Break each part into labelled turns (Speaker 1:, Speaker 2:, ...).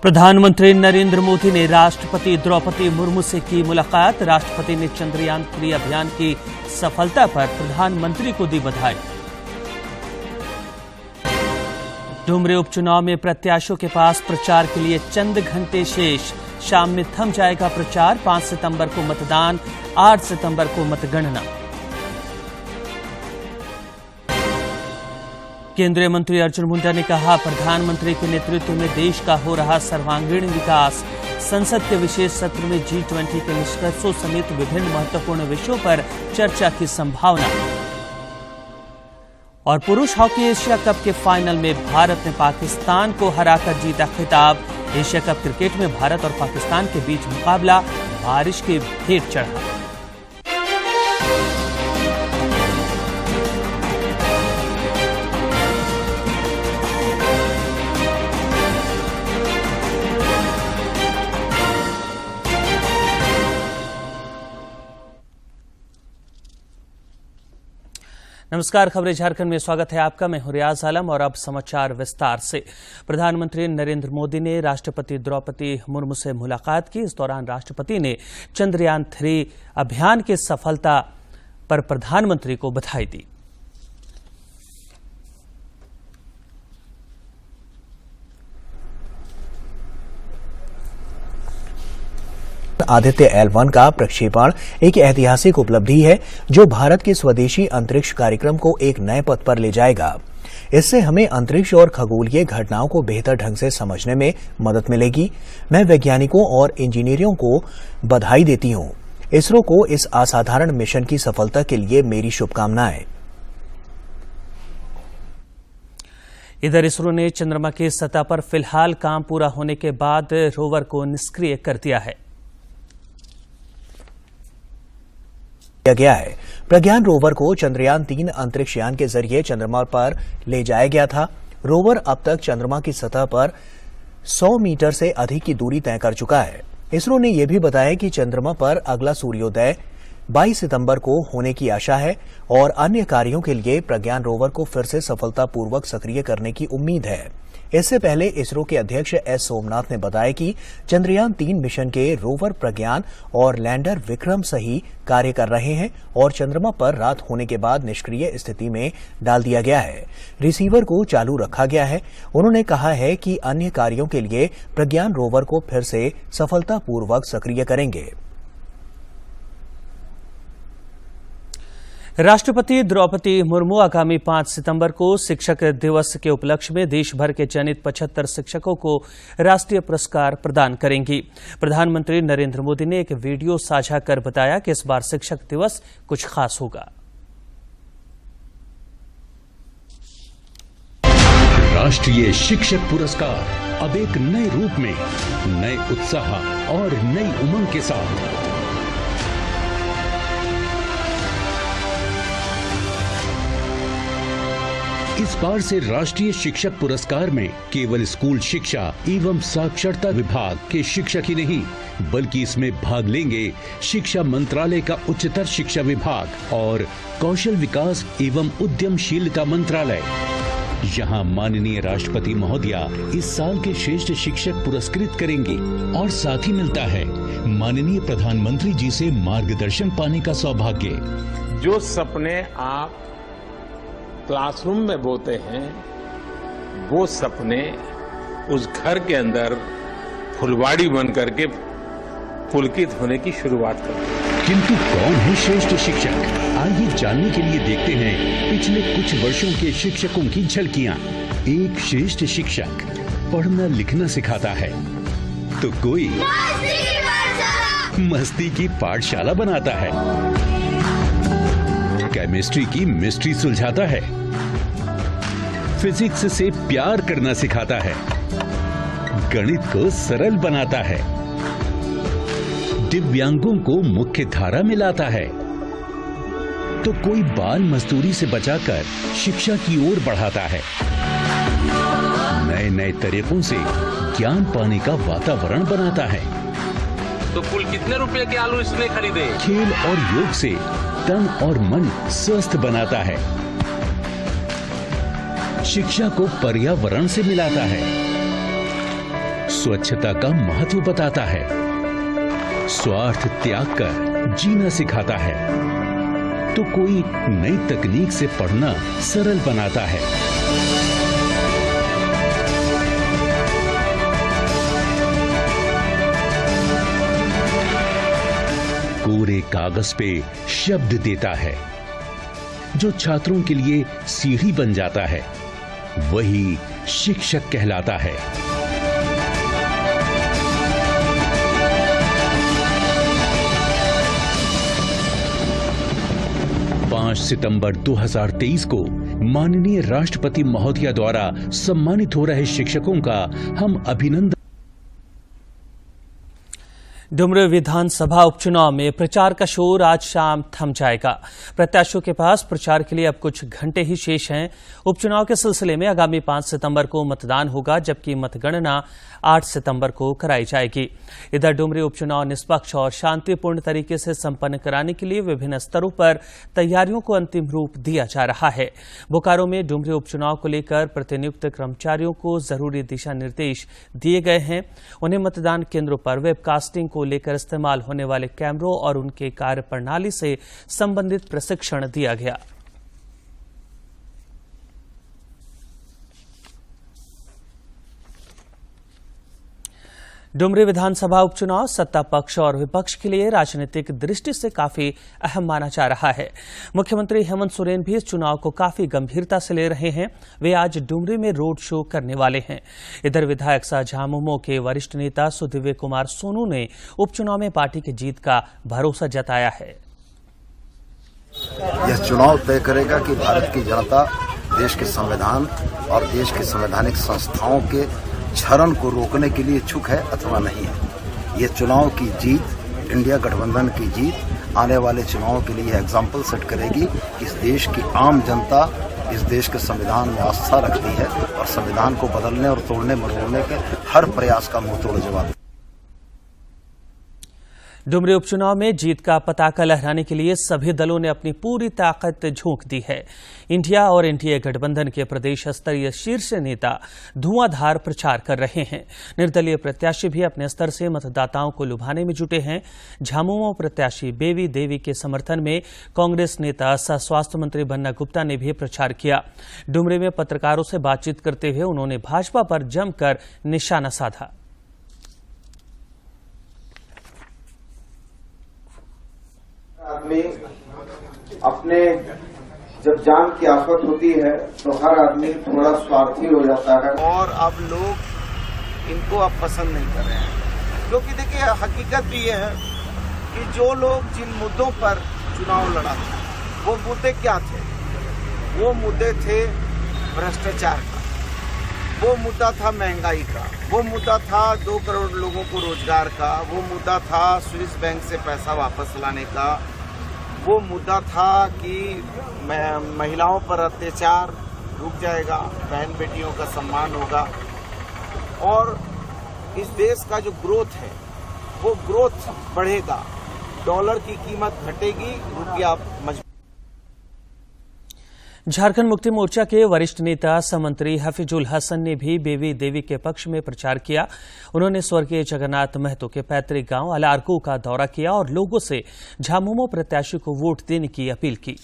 Speaker 1: प्रधानमंत्री नरेंद्र मोदी ने राष्ट्रपति द्रौपदी मुर्मू से की मुलाकात। राष्ट्रपति ने चंद्रयान 3 अभियान की सफलता पर प्रधानमंत्री को दी बधाई। डुमरी उपचुनाव में प्रत्याशियों के पास प्रचार के लिए चंद घंटे शेष। शाम में थम जाएगा प्रचार। 5 सितंबर को मतदान, 8 सितंबर को मतगणना। केंद्रीय मंत्री अर्जुन मुंडा ने कहा, प्रधानमंत्री के नेतृत्व में देश का हो रहा सर्वांगीण विकास। संसद के विशेष सत्र में G20 के निष्कर्षों समेत विभिन्न महत्वपूर्ण विषयों पर चर्चा की संभावना। और पुरुष हॉकी एशिया कप के फाइनल में भारत ने पाकिस्तान को हराकर जीता खिताब। एशिया कप क्रिकेट में भारत और पाकिस्तान के बीच मुकाबला बारिश के भेंट चढ़ा। नमस्कार, खबरें झारखंड में स्वागत है आपका। मैं हूं रियाज आलम और अब समाचार विस्तार से। प्रधानमंत्री नरेंद्र मोदी ने राष्ट्रपति द्रौपदी मुर्मू से मुलाकात की। इस दौरान राष्ट्रपति ने चंद्रयान 3 अभियान की सफलता पर प्रधानमंत्री को बधाई दी।
Speaker 2: आदित्य L1 का प्रक्षेपण एक ऐतिहासिक उपलब्धि है जो भारत के स्वदेशी अंतरिक्ष कार्यक्रम को एक नए पथ पर ले जाएगा। इससे हमें अंतरिक्ष और खगोलीय घटनाओं को बेहतर ढंग से समझने में मदद मिलेगी। मैं वैज्ञानिकों और इंजीनियरों को बधाई देती हूं। इसरो को इस असाधारण मिशन की सफलता के लिए मेरी शुभकामनाएं।
Speaker 1: इधर इसरो ने चंद्रमा की सतह पर फिलहाल काम पूरा होने के बाद रोवर को निष्क्रिय कर दिया है।
Speaker 2: गया है। प्रज्ञान रोवर को चंद्रयान 3 अंतरिक्ष यान के जरिए चंद्रमा पर ले जाया गया था। रोवर अब तक चंद्रमा की सतह पर 100 मीटर से अधिक की दूरी तय कर चुका है। इसरो ने यह भी बताया कि चंद्रमा पर अगला सूर्योदय 22 सितंबर को होने की आशा है और अन्य कार्यों के लिए प्रज्ञान रोवर को फिर से सफलतापूर्वक सक्रिय करने की उम्मीद है। इससे पहले इसरो के अध्यक्ष एस सोमनाथ ने बताया कि चंद्रयान 3 मिशन के रोवर प्रज्ञान और लैंडर विक्रम सही कार्य कर रहे हैं और चंद्रमा पर रात होने के बाद निष्क्रिय स्थिति में डाल दिया गया है। रिसीवर को चालू रखा गया है। उन्होंने कहा है कि अन्य कार्यों के लिए प्रज्ञान रोवर को फिर से सफलतापूर्वक सक्रिय करेंगे।
Speaker 1: राष्ट्रपति द्रौपदी मुर्मू आगामी 5 सितंबर को शिक्षक दिवस के उपलक्ष्य में देश भर के चयनित 75 शिक्षकों को राष्ट्रीय पुरस्कार प्रदान करेंगी। प्रधानमंत्री नरेंद्र मोदी ने एक वीडियो साझा कर बताया कि इस बार शिक्षक दिवस कुछ खास होगा।
Speaker 3: राष्ट्रीय शिक्षक पुरस्कार अब एक नए रूप में, नए उत्साह और नई उमंग के साथ इस बार से राष्ट्रीय शिक्षक पुरस्कार में केवल स्कूल शिक्षा एवं साक्षरता विभाग के शिक्षक ही नहीं, बल्कि इसमें भाग लेंगे शिक्षा मंत्रालय का उच्चतर शिक्षा विभाग और कौशल विकास एवं उद्यमशीलता मंत्रालय। यहाँ माननीय राष्ट्रपति महोदया इस साल के श्रेष्ठ शिक्षक पुरस्कृत करेंगे और साथ ही मिलता है माननीय प्रधानमंत्री जी से मार्गदर्शन पाने का सौभाग्य।
Speaker 4: जो सपने आप क्लासरूम में बोते हैं, वो सपने उस घर के अंदर फुलवाड़ी बन करके पुलकित होने की शुरुआत करते हैं।
Speaker 3: किंतु कौन है श्रेष्ठ शिक्षक? आइए जानने के लिए देखते हैं पिछले कुछ वर्षों के शिक्षकों की झलकियां। एक श्रेष्ठ शिक्षक पढ़ना लिखना सिखाता है तो कोई मस्ती की पाठशाला बनाता है, केमिस्ट्री की मिस्ट्री सुलझाता है, फिजिक्स से प्यार करना सिखाता है, गणित को सरल बनाता है, दिव्यांगों को मुख्य धारा में लाता है, तो कोई बाल मजदूरी से बचाकर शिक्षा की ओर बढ़ाता है। नए नए तरीकों से ज्ञान पाने का वातावरण बनाता है।
Speaker 4: तो कुल कितने रुपए के आलू इसने खरीदे?
Speaker 3: खेल और योग से तन और मन स्वस्थ बनाता है। शिक्षा को पर्यावरण से मिलाता है। स्वच्छता का महत्व बताता है, स्वार्थ त्याग कर जीना सिखाता है, तो कोई नई तकनीक से पढ़ना सरल बनाता है। कोरे कागज पे शब्द देता है, जो छात्रों के लिए सीढ़ी बन जाता है, वही शिक्षक कहलाता है। 5 सितंबर 2023 को माननीय राष्ट्रपति महोदया द्वारा सम्मानित हो रहे शिक्षकों का हम अभिनंदन।
Speaker 1: डुमरी विधानसभा उपचुनाव में प्रचार का शोर आज शाम थम जाएगा। प्रत्याशियों के पास प्रचार के लिए अब कुछ घंटे ही शेष हैं। उपचुनाव के सिलसिले में आगामी 5 सितंबर को मतदान होगा, जबकि मतगणना 8 सितंबर को कराई जाएगी। इधर डुमरी उपचुनाव निष्पक्ष और शांतिपूर्ण तरीके से संपन्न कराने के लिए विभिन्न स्तरों पर तैयारियों को अंतिम रूप दिया जा रहा है। बोकारो में डुमरी उपचुनाव को लेकर प्रतिनियुक्त कर्मचारियों को जरूरी दिशा निर्देश दिए गए हैं। उन्हें मतदान केंद्रों पर वेबकास्टिंग को लेकर इस्तेमाल होने वाले कैमरों और उनके कार्य प्रणाली से संबंधित प्रशिक्षण दिया गया। डुमरी विधानसभा उपचुनाव सत्ता पक्ष और विपक्ष के लिए राजनीतिक दृष्टि से काफी अहम माना जा रहा है। मुख्यमंत्री हेमंत सोरेन भी इस चुनाव को काफी गंभीरता से ले रहे हैं। वे आज डुमरी में रोड शो करने वाले हैं। इधर विधायक सह झामुमो के वरिष्ठ नेता सुदिव्य कुमार सोनू ने उपचुनाव में पार्टी की जीत का भरोसा जताया है।
Speaker 5: यह चुनाव तय करेगा कि भारत की जनता देश के संविधान और देश के संवैधानिक संस्थाओं के क्षरण को रोकने के लिए इच्छुक है अथवा नहीं है। ये चुनाव की जीत, इंडिया गठबंधन की जीत आने वाले चुनावों के लिए एग्जाम्पल सेट करेगी कि इस देश की आम जनता इस देश के संविधान में आस्था रखती है और संविधान को बदलने और तोड़ने मरोड़ने के हर प्रयास का मुंहतोड़ जवाब।
Speaker 1: डुमरी उपचुनाव में जीत का पताका लहराने के लिए सभी दलों ने अपनी पूरी ताकत झोंक दी है। इंडिया और एनडीए गठबंधन के प्रदेश स्तरीय शीर्ष नेता धुआंधार प्रचार कर रहे हैं। निर्दलीय प्रत्याशी भी अपने स्तर से मतदाताओं को लुभाने में जुटे हैं। झामुमो प्रत्याशी बेवी देवी के समर्थन में कांग्रेस नेता सह स्वास्थ्य मंत्री बन्ना गुप्ता ने भी प्रचार किया। डुमरी में पत्रकारों से बातचीत करते हुए उन्होंने भाजपा पर जमकर निशाना साधा।
Speaker 6: आदमी अपने जब जान की आफत होती है तो हर आदमी थोड़ा स्वार्थी हो जाता है और अब लोग इनको अब पसंद नहीं कर रहे हैं। क्योंकि देखिए हकीकत भी ये है कि जो लोग जिन मुद्दों पर चुनाव लड़ा वो मुद्दे क्या थे? वो मुद्दे थे भ्रष्टाचार का, वो मुद्दा था महंगाई का, वो मुद्दा था 2 करोड़ लोगों को रोजगार का, वो मुद्दा था स्विस बैंक से पैसा वापस लाने का, वो मुद्दा था कि महिलाओं पर अत्याचार रुक जाएगा, बहन बेटियों का सम्मान होगा और इस देश का जो ग्रोथ है वो ग्रोथ बढ़ेगा, डॉलर की कीमत घटेगी, रुपया मजबूत।
Speaker 1: झारखंड मुक्ति मोर्चा के वरिष्ठ नेता समंत्री हफीजुल हसन ने भी बेवी देवी के पक्ष में प्रचार किया। उन्होंने स्वर्गीय जगन्नाथ महतो के पैतृक गांव अलारकू का दौरा किया और लोगों से झामुमो प्रत्याशी को वोट देने की अपील की।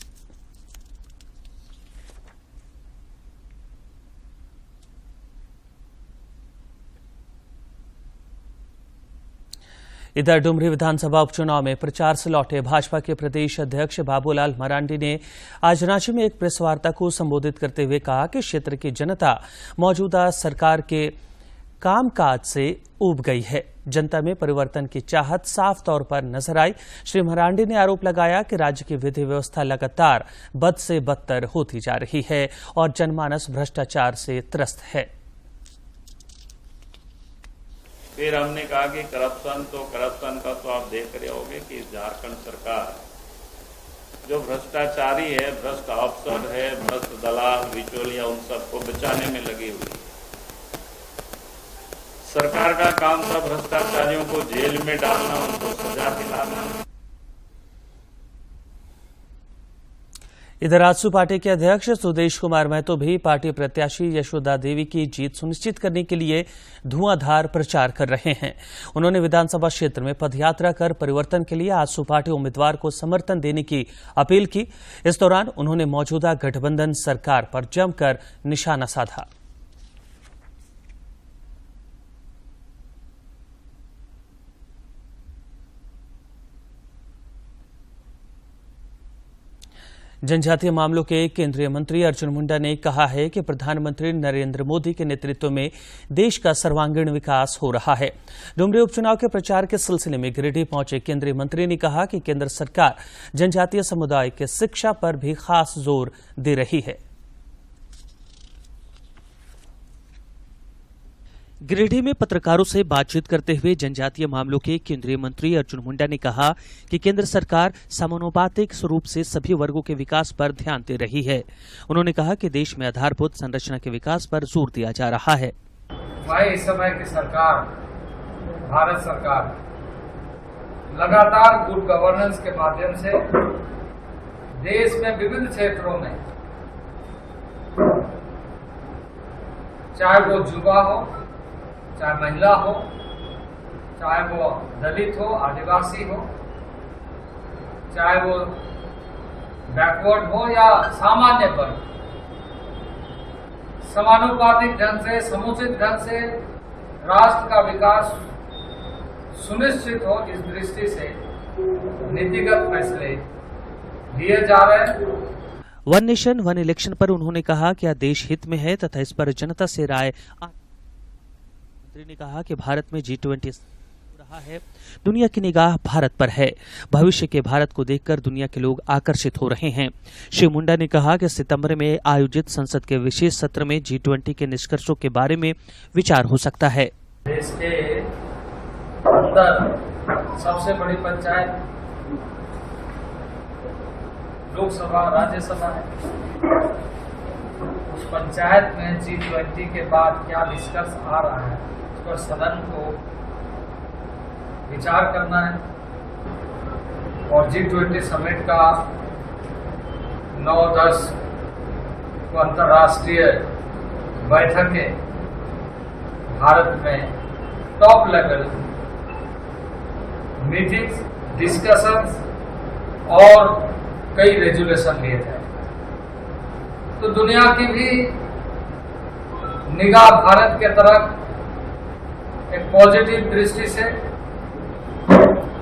Speaker 1: इधर डुमरी विधानसभा उपचुनाव में प्रचार से लौटे भाजपा के प्रदेश अध्यक्ष बाबूलाल मरांडी ने आज रांची में एक प्रेस वार्ता को संबोधित करते हुए कहा कि क्षेत्र की जनता मौजूदा सरकार के कामकाज से ऊब गई है। जनता में परिवर्तन की चाहत साफ तौर पर नजर आई। श्री मरांडी ने आरोप लगाया कि राज्य की विधि व्यवस्था लगातार बद से बदतर होती जा रही है और जनमानस भ्रष्टाचार से त्रस्त है।
Speaker 7: फिर हमने कहा कि करप्शन का तो आप देख रहे होंगे कि झारखंड सरकार जो भ्रष्टाचारी है, भ्रष्ट अफसर है, भ्रष्ट दलाल बिचौलिया, उन सबको बचाने में लगी हुई है। सरकार का काम था भ्रष्टाचारियों को जेल में डालना, उनको सजा दिलाना।
Speaker 1: इधर आजसू पार्टी के अध्यक्ष सुदेश कुमार महतो भी पार्टी प्रत्याशी यशोदा देवी की जीत सुनिश्चित करने के लिए धुआंधार प्रचार कर रहे हैं। उन्होंने विधानसभा क्षेत्र में पदयात्रा कर परिवर्तन के लिए आजसू पार्टी उम्मीदवार को समर्थन देने की अपील की। इस दौरान उन्होंने मौजूदा गठबंधन सरकार पर जमकर निशाना साधा। जनजातीय मामलों के केंद्रीय मंत्री अर्जुन मुंडा ने कहा है कि प्रधानमंत्री नरेंद्र मोदी के नेतृत्व में देश का सर्वांगीण विकास हो रहा है। डुमरी उपचुनाव के प्रचार के सिलसिले में गिरिडीह पहुंचे केंद्रीय मंत्री ने कहा कि केंद्र सरकार जनजातीय समुदाय के शिक्षा पर भी खास जोर दे रही है। गिरिडीह में पत्रकारों से बातचीत करते हुए जनजातीय मामलों के केंद्रीय मंत्री अर्जुन मुंडा ने कहा कि केंद्र सरकार समानुपातिक स्वरूप से सभी वर्गों के विकास पर ध्यान दे रही है। उन्होंने कहा कि देश में आधारभूत संरचना के विकास पर जोर दिया जा रहा है।
Speaker 8: इस समय की सरकार, भारत सरकार लगातार गुड गवर्नेंस के माध्यम से देश में विभिन्न क्षेत्रों में, चाहे वो युवा हो, चाहे महिला हो, चाहे वो दलित हो, आदिवासी हो, चाहे वो बैकवर्ड हो या सामान्य वर्ग, समानुपातिक ढंग से, समुचित ढंग से राष्ट्र का विकास सुनिश्चित हो, इस दृष्टि से नीतिगत फैसले लिए जा रहे हैं।
Speaker 1: वन नेशन वन इलेक्शन पर उन्होंने कहा कि यह देश हित में है तथा इस पर जनता से राय। मंत्री ने कहा कि भारत में G20 हो रहा है, दुनिया की निगाह भारत पर है। भविष्य के भारत को देखकर दुनिया के लोग आकर्षित हो रहे हैं। श्री मुंडा ने कहा कि सितंबर में आयोजित संसद के विशेष सत्र में G20 के निष्कर्षों के बारे में विचार हो सकता है।
Speaker 8: देश के अंदर सबसे बड़ी पंचायत लोकसभा, राज्यसभा है। उस पंचायत में G20 के बाद क्या निष्कर्ष आ रहा है, उस पर सदन को विचार करना है। और G20 समिट का 9-10 को अंतर्राष्ट्रीय बैठकें भारत में टॉप लेवल मीटिंग्स, डिस्कशंस और कई रेजुलेशन लिए जाए, तो दुनिया की भी निगाह भारत के तरफ एक पॉजिटिव दृष्टि से,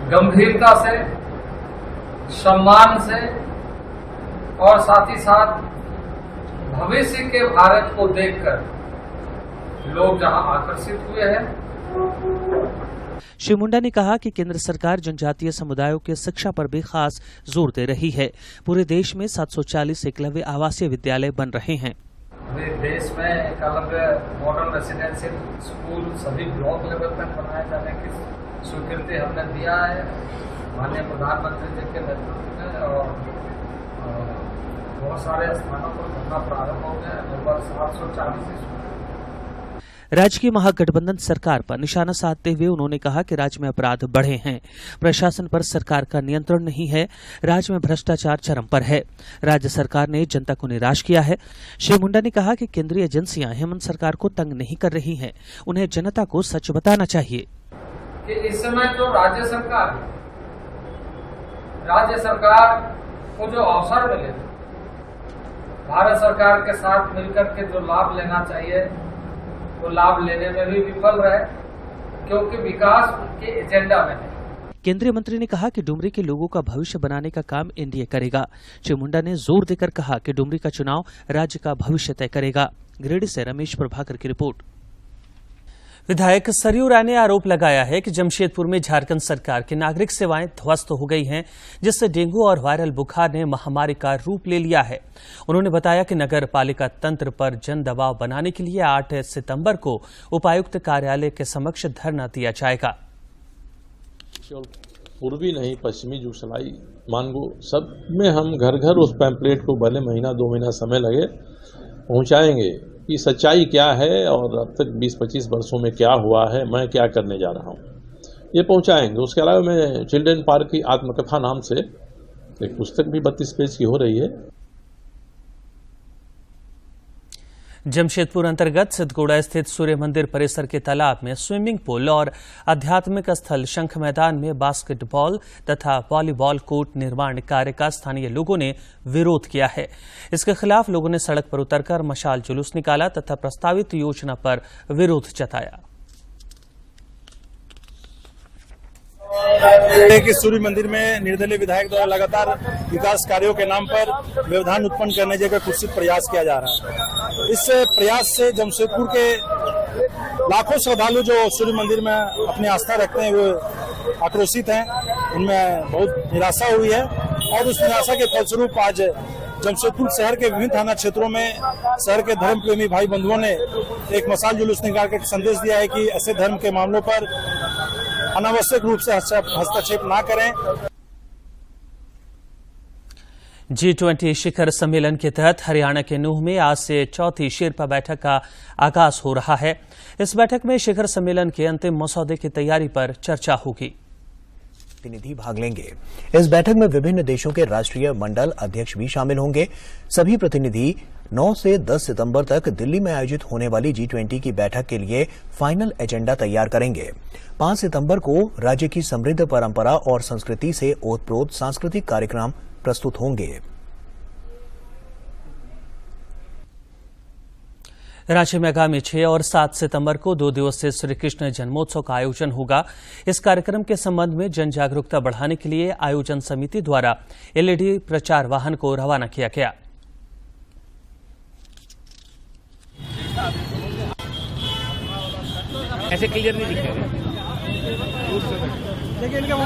Speaker 8: गंभीरता से, सम्मान से और साथ ही साथ भविष्य के भारत को देखकर लोग जहां आकर्षित हुए हैं।
Speaker 1: श्री मुंडा ने कहा कि केंद्र सरकार जनजातीय समुदायों के शिक्षा पर भी खास जोर दे रही है। पूरे देश में 740 एकलव्य आवासीय विद्यालय बन रहे हैं।
Speaker 8: पूरे देश में एकलव्य मॉडल रेसिडेंशियल स्कूल सभी ब्लॉक लेवल तक बनाए जाने की स्वीकृति हमने दिया है माननीय प्रधानमंत्री जी के नेतृत्व में। और बहुत सारे स्थानों पर बनना प्रारंभ हो गया। लगभग 740
Speaker 1: राज्य की महागठबंधन सरकार पर निशाना साधते हुए उन्होंने कहा कि राज्य में अपराध बढ़े हैं, प्रशासन पर सरकार का नियंत्रण नहीं है, राज्य में भ्रष्टाचार चरम पर है, राज्य सरकार ने जनता को निराश किया है। श्री मुंडा ने कहा कि केंद्रीय एजेंसियां हेमंत सरकार को तंग नहीं कर रही हैं, उन्हें जनता को सच बताना चाहिए
Speaker 8: कि इस समय जो राज्य सरकार को जो अवसर मिले, भारत सरकार के साथ मिलकर के जो लाभ लेना चाहिए वो लाभ लेने में भी विफल रहे, क्योंकि विकास उनके एजेंडा में है।
Speaker 1: केंद्रीय मंत्री ने कहा कि डुमरी के लोगों का भविष्य बनाने का काम एनडीए करेगा। श्री मुंडा ने जोर देकर कहा कि डुमरी का चुनाव राज्य का भविष्य तय करेगा। गिरिडीह से रमेश प्रभाकर की रिपोर्ट। विधायक सरयू राय ने आरोप लगाया है कि जमशेदपुर में झारखंड सरकार की नागरिक सेवाएं ध्वस्त हो गई हैं, जिससे डेंगू और वायरल बुखार ने महामारी का रूप ले लिया है। उन्होंने बताया कि नगर पालिका तंत्र पर जन दबाव बनाने के लिए 8 सितंबर को उपायुक्त कार्यालय के समक्ष धरना दिया जाएगा।
Speaker 9: पूर्वी नहीं, पश्चिमी जुगसलाई, मानगो सब में हम घर घर उस पैम्पलेट को भले महीना 2 महीना समय लगे पहुंचाएंगे कि सच्चाई क्या है और अब तक 20-25 वर्षों में क्या हुआ है, मैं क्या करने जा रहा हूँ, ये पहुंचाएंगे। उसके अलावा मैं चिल्ड्रेन पार्क की आत्मकथा नाम से एक पुस्तक भी 32 पेज की हो रही है,
Speaker 1: जमशेदपुर अंतर्गत सिद्धगोड़ा स्थित सूर्य मंदिर परिसर के तालाब में स्विमिंग पूल और आध्यात्मिक स्थल शंख मैदान में बास्केटबॉल तथा वॉलीबॉल कोर्ट निर्माण कार्य का स्थानीय लोगों ने विरोध किया है। इसके खिलाफ लोगों ने सड़क पर उतरकर मशाल जुलूस निकाला तथा प्रस्तावित योजना पर विरोध जताया।
Speaker 10: कि सूर्य मंदिर में निर्दलीय विधायक द्वारा लगातार विकास कार्यों के नाम पर व्यवधान उत्पन्न करने जगह कुत्सित प्रयास किया जा रहा है। इस प्रयास से जमशेदपुर के लाखों श्रद्धालु जो सूर्य मंदिर में अपनी आस्था रखते हैं वो आक्रोशित हैं, उनमें बहुत निराशा हुई है और उस निराशा के फलस्वरूप आज जमशेदपुर शहर के विभिन्न थाना क्षेत्रों में शहर के धर्म प्रेमी भाई बंधुओं ने एक मशाल जुलूस निकाल कर संदेश दिया है कि ऐसे धर्म के मामलों पर अनावश्यक रूप से हस्तक्षेप न करें।
Speaker 1: G20 शिखर सम्मेलन के तहत हरियाणा के नूंह में आज से चौथी शेरपा बैठक का आगाज हो रहा है। इस बैठक में शिखर सम्मेलन के अंतिम मसौदे की तैयारी पर चर्चा होगी।
Speaker 2: प्रतिनिधि भाग लेंगे। इस बैठक में विभिन्न देशों के राष्ट्रीय मंडल अध्यक्ष भी शामिल होंगे। सभी प्रतिनिधि 9 से 10 सितंबर तक दिल्ली में आयोजित होने वाली G20 की बैठक के लिए फाइनल एजेंडा तैयार करेंगे। 5 सितंबर को राज्य की समृद्ध परंपरा और संस्कृति से ओतप्रोत सांस्कृतिक कार्यक्रम प्रस्तुत होंगे।
Speaker 1: रांची में आगामी 6 और 7 सितंबर को 2 दिवसीय श्री कृष्ण जन्मोत्सव का आयोजन होगा। इस कार्यक्रम के संबंध में जन जागरूकता बढ़ाने के लिए आयोजन समिति द्वारा एलईडी प्रचार वाहन को रवाना किया गया।
Speaker 11: ऐसे क्लियर नहीं दिखेगा,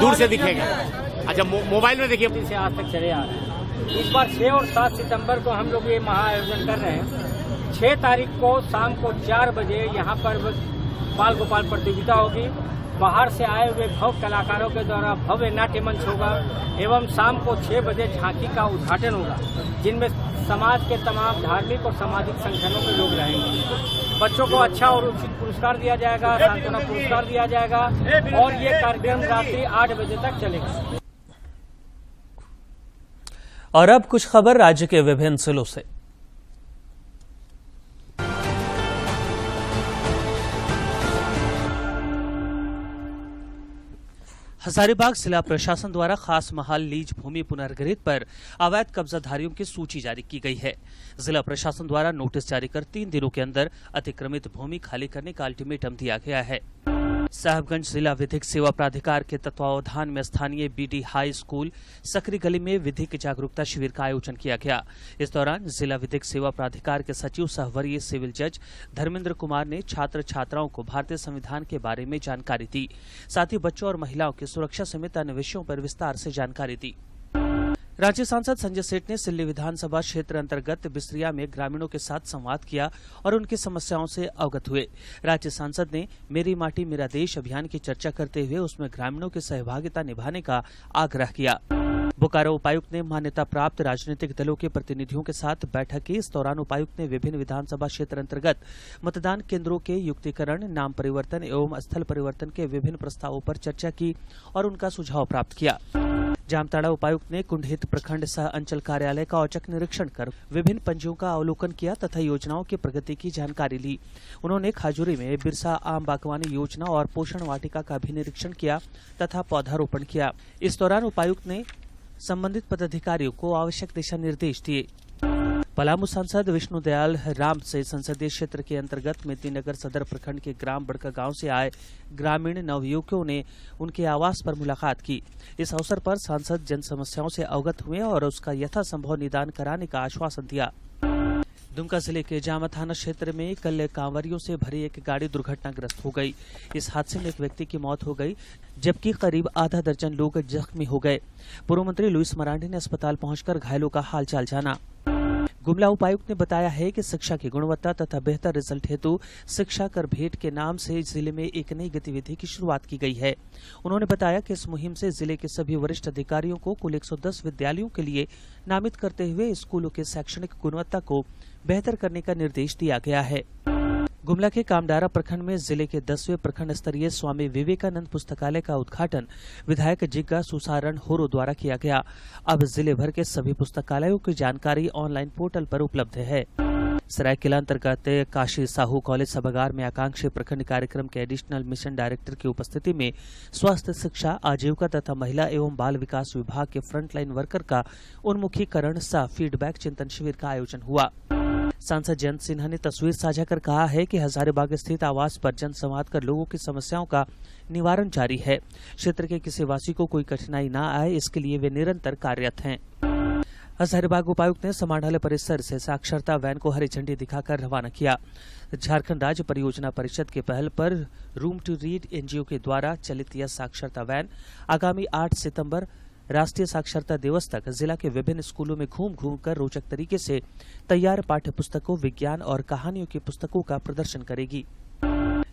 Speaker 11: दूर से दिखेगा। अच्छा, मोबाइल में देखिए। से आज तक चले आ रहे हैं। इस बार 6 और 7 सितंबर को हम लोग ये महाआयोजन कर रहे हैं। 6 तारीख को शाम को 4 बजे यहाँ पर बाल गोपाल प्रतियोगिता होगी। बाहर से आए हुए भव्य कलाकारों के द्वारा भव्य नाट्य मंच होगा एवं शाम को 6 बजे झांकी का उद्घाटन होगा, जिनमें समाज के तमाम धार्मिक और सामाजिक संगठनों के लोग रहेंगे। बच्चों को अच्छा और उचित पुरस्कार दिया जाएगा, सांत्वना पुरस्कार दिया जाएगा और ये कार्यक्रम रात्रि 8 बजे तक चलेगा।
Speaker 1: और अब कुछ खबर राज्य के विभिन्न जिलों से। हजारीबाग जिला प्रशासन द्वारा खास महाल लीज भूमि पुनर्गठित पर अवैध कब्जाधारियों की सूची जारी की गई है। जिला प्रशासन द्वारा नोटिस जारी कर 3 दिनों के अंदर अतिक्रमित भूमि खाली करने का अल्टीमेटम दिया गया है। साहिबगंज जिला विधिक सेवा प्राधिकार के तत्वावधान में स्थानीय बीडी हाई स्कूल सकरी गली में विधिक जागरूकता शिविर का आयोजन किया गया। इस दौरान जिला विधिक सेवा प्राधिकार के सचिव सह वरीय सिविल जज धर्मेंद्र कुमार ने छात्र छात्राओं को भारतीय संविधान के बारे में जानकारी दी। साथ ही बच्चों और महिलाओं की सुरक्षा समेत अन्य विषयों पर विस्तार से जानकारी दी। रांची सांसद संजय सेठ ने सिल्ली विधानसभा क्षेत्र अंतर्गत बिसरिया में ग्रामीणों के साथ संवाद किया और उनकी समस्याओं से अवगत हुए। राज्य सांसद ने मेरी माटी मेरा देश अभियान की चर्चा करते हुए उसमें ग्रामीणों की सहभागिता निभाने का आग्रह किया। बोकारो उपायुक्त ने मान्यता प्राप्त राजनीतिक दलों के प्रतिनिधियों के साथ बैठक की। इस दौरान उपायुक्त ने विभिन्न विधानसभा क्षेत्र अंतर्गत मतदान केंद्रों के युक्तिकरण, नाम परिवर्तन एवं स्थल परिवर्तन के विभिन्न प्रस्तावों पर चर्चा की और उनका सुझाव प्राप्त किया। जामताड़ा उपायुक्त ने कुंडहित प्रखंड सह अंचल कार्यालय का औचक निरीक्षण कर विभिन्न पंजियों का अवलोकन किया तथा योजनाओं की प्रगति की जानकारी ली। उन्होंने खाजूरी में बिरसा आम बागवानी योजना और पोषण वाटिका का भी निरीक्षण किया तथा पौधारोपण किया। इस दौरान उपायुक्त ने संबंधित पदाधिकारियों को आवश्यक दिशा निर्देश दिए। पलामू सांसद विष्णु दयाल राम से संसदीय क्षेत्र के अंतर्गत मेदिनीनगर सदर प्रखंड के ग्राम बड़का गांव से आए ग्रामीण नवयुवकों ने उनके आवास पर मुलाकात की। इस अवसर पर सांसद जन समस्याओं से अवगत हुए और उसका यथासंभव निदान कराने का आश्वासन दिया। दुमका जिले के जामा थाना क्षेत्र में कल कांवरियों से भरी एक गाड़ी दुर्घटनाग्रस्त हो गई। इस हादसे में एक व्यक्ति की मौत हो गई जबकि करीब आधा दर्जन लोग जख्मी हो गए। पूर्व मंत्री लुइस मरांडी ने अस्पताल पहुंचकर घायलों का हालचाल जाना। गुमला उपायुक्त ने बताया है कि शिक्षा की गुणवत्ता तथा बेहतर रिजल्ट हेतु शिक्षा कर भेंट के नाम से जिले में एक नई गतिविधि की शुरुआत की गई है। उन्होंने बताया कि इस मुहिम से जिले के सभी वरिष्ठ अधिकारियों को कुल 110 विद्यालयों के लिए नामित करते हुए स्कूलों की शैक्षणिक गुणवत्ता को बेहतर करने का निर्देश दिया गया है। गुमला के कामडारा प्रखंड में जिले के 10वें प्रखंड स्तरीय स्वामी विवेकानंद पुस्तकालय का उद्घाटन विधायक जिग्गा सुसारण होरो द्वारा किया गया। अब जिले भर के सभी पुस्तकालयों की जानकारी ऑनलाइन पोर्टल पर उपलब्ध है। सरायकेला अंतर्गत काशी साहू कॉलेज सभागार में आकांक्षी प्रखंड कार्यक्रम के एडिशनल मिशन डायरेक्टर की उपस्थिति में स्वास्थ्य शिक्षा, आजीविका तथा महिला एवं बाल विकास विभाग के फ्रंटलाइन वर्कर का उन्मुखीकरण सह फीडबैक चिंतन शिविर का आयोजन हुआ। सांसद जयंत सिन्हा ने तस्वीर साझा कर कहा है कि हजारीबाग स्थित आवास पर जनसंवाद कर लोगों की समस्याओं का निवारण जारी है। क्षेत्र के किसी वासी को कोई कठिनाई न आए, इसके लिए वे निरंतर कार्यरत हैं। हजारीबाग उपायुक्त ने समाहरणालय परिसर से साक्षरता वैन को हरी झंडी दिखाकर रवाना किया। झारखंड राज्य परियोजना परिषद की पहल पर रूम टू रीड एनजीओ के द्वारा चलित यह साक्षरता वैन आगामी 8 सितंबर राष्ट्रीय साक्षरता दिवस तक जिला के विभिन्न स्कूलों में घूम घूम कर रोचक तरीके से तैयार पाठ्य पुस्तकों, विज्ञान और कहानियों की पुस्तकों का प्रदर्शन करेगी।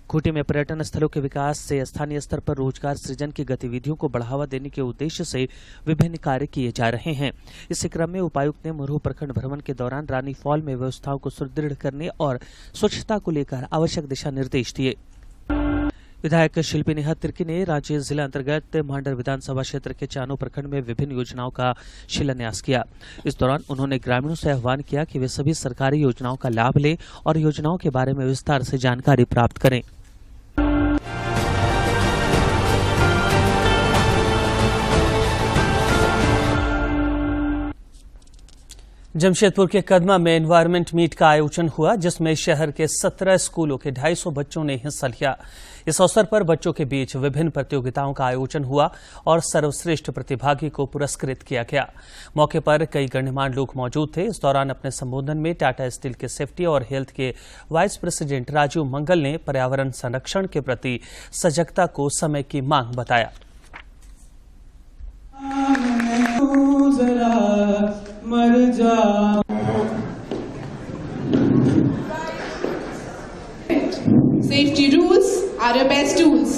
Speaker 1: खूंटी में पर्यटन स्थलों के विकास से स्थानीय स्तर पर रोजगार सृजन की गतिविधियों को बढ़ावा देने के उद्देश्य से विभिन्न कार्य किए जा रहे हैं। इसी क्रम में उपायुक्त ने मुरहू प्रखंड भ्रमण के दौरान रानी फॉल में व्यवस्थाओं को सुदृढ़ करने और स्वच्छता को लेकर आवश्यक दिशा निर्देश दिए। विधायक शिल्पी नेहा तिर्की ने रांची जिला अंतर्गत मांडर विधानसभा क्षेत्र के चानो प्रखंड में विभिन्न योजनाओं का शिलान्यास किया। इस दौरान उन्होंने ग्रामीणों से आह्वान किया कि वे सभी सरकारी योजनाओं का लाभ लें और योजनाओं के बारे में विस्तार से जानकारी प्राप्त करें। जमशेदपुर के कदमा में एनवायरमेंट मीट का आयोजन हुआ, जिसमें शहर के 17 स्कूलों के 250 बच्चों ने हिस्सा लिया। इस अवसर पर बच्चों के बीच विभिन्न प्रतियोगिताओं का आयोजन हुआ और सर्वश्रेष्ठ प्रतिभागी को पुरस्कृत किया गया। मौके पर कई गणमान्य लोग मौजूद थे। इस दौरान अपने संबोधन में टाटा स्टील के सेफ्टी और हेल्थ के वाइस प्रेसिडेंट राजीव मंगल ने पर्यावरण संरक्षण के प्रति सजगता को समय की मांग बताया।
Speaker 12: Safety rules are your best tools.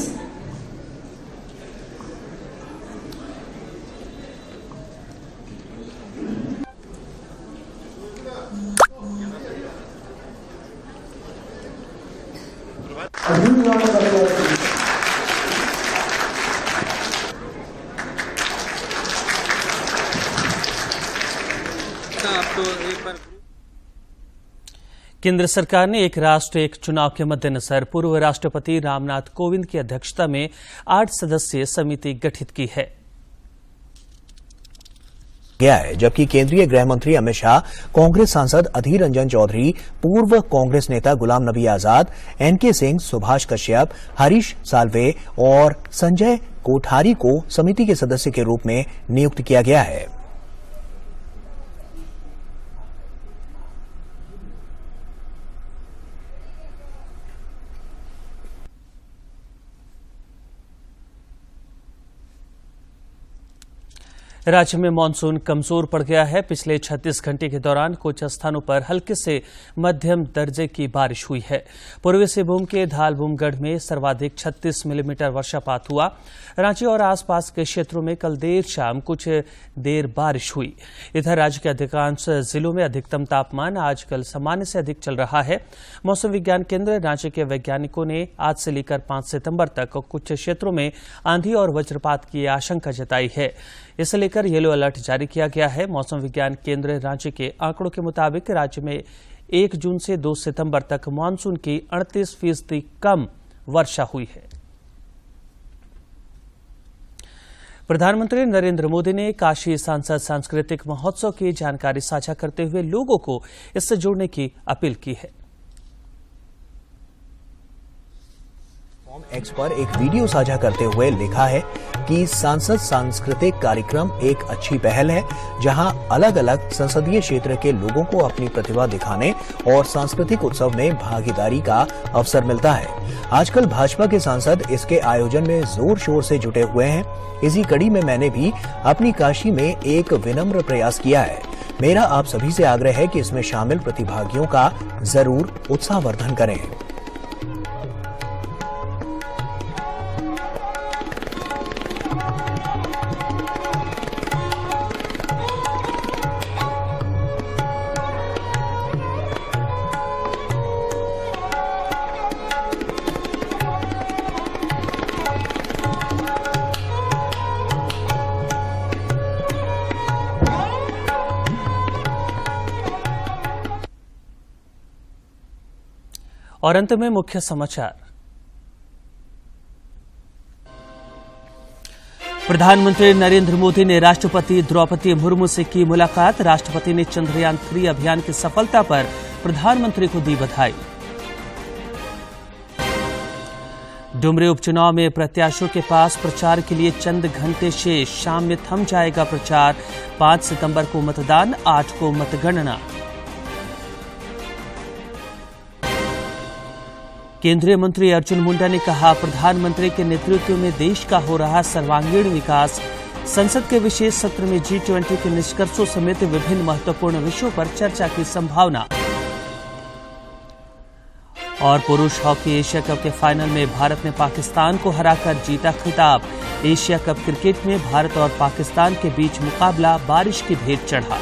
Speaker 1: केंद्र सरकार ने एक राष्ट्र एक चुनाव के मद्देनजर पूर्व राष्ट्रपति रामनाथ कोविंद की अध्यक्षता में 8 सदस्यीय समिति गठित की है।
Speaker 2: जबकि केंद्रीय गृह मंत्री अमित शाह, कांग्रेस सांसद अधीर रंजन चौधरी, पूर्व कांग्रेस नेता गुलाम नबी आजाद, एनके सिंह, सुभाष कश्यप, हरीश साल्वे और संजय कोठारी को समिति के सदस्य के रूप में नियुक्त किया गया है।
Speaker 1: राज्य में मानसून कमजोर पड़ गया है। पिछले 36 घंटे के दौरान कुछ स्थानों पर हल्के से मध्यम दर्जे की बारिश हुई है। पूर्वी सिंहभूम के धालबूमगढ़ में सर्वाधिक 36 मिलीमीटर वर्षापात हुआ। रांची और आसपास के क्षेत्रों में कल देर शाम कुछ देर बारिश हुई। इधर राज्य के अधिकांश जिलों में अधिकतम तापमान आजकल सामान्य से अधिक चल रहा है। मौसम विज्ञान केंद्र रांची के वैज्ञानिकों ने आज से लेकर 5 सितंबर तक कुछ क्षेत्रों में आंधी और वज्रपात की आशंका जताई है। इसे लेकर येलो अलर्ट जारी किया गया है। मौसम विज्ञान केंद्र रांची के आंकड़ों के मुताबिक राज्य में 1 जून से 2 सितंबर तक मानसून की 38% कम वर्षा हुई है। प्रधानमंत्री नरेंद्र मोदी ने काशी सांसद सांस्कृतिक महोत्सव की जानकारी साझा करते हुए लोगों को इससे जुड़ने की अपील की है।
Speaker 2: एक्स पर एक वीडियो साझा करते हुए लिखा है कि सांसद सांस्कृतिक कार्यक्रम एक अच्छी पहल है, जहां अलग अलग संसदीय क्षेत्र के लोगों को अपनी प्रतिभा दिखाने और सांस्कृतिक उत्सव में भागीदारी का अवसर मिलता है। आजकल भाजपा के सांसद इसके आयोजन में जोर शोर से जुटे हुए हैं। इसी कड़ी में मैंने भी अपनी काशी में एक विनम्र प्रयास किया है। मेरा आप सभी से आग्रह है कि इसमें शामिल प्रतिभागियों का जरूर उत्साहवर्धन करें।
Speaker 1: और अंत में मुख्य समाचार। प्रधानमंत्री नरेंद्र मोदी ने राष्ट्रपति द्रौपदी मुर्मू से की मुलाकात। राष्ट्रपति ने चंद्रयान 3 अभियान की सफलता पर प्रधानमंत्री को दी बधाई। डुमरी उपचुनाव में प्रत्याशियों के पास प्रचार के लिए चंद घंटे शेष। शाम में थम जाएगा प्रचार। 5 सितंबर को मतदान, 8 को मतगणना। केंद्रीय मंत्री अर्जुन मुंडा ने कहा, प्रधानमंत्री के नेतृत्व में देश का हो रहा सर्वांगीण विकास। संसद के विशेष सत्र में G20 के निष्कर्षों समेत विभिन्न महत्वपूर्ण विषयों पर चर्चा की संभावना। और पुरुष हॉकी एशिया कप के फाइनल में भारत ने पाकिस्तान को हराकर जीता खिताब। एशिया कप क्रिकेट में भारत और पाकिस्तान के बीच मुकाबला बारिश की भेंट चढ़ा।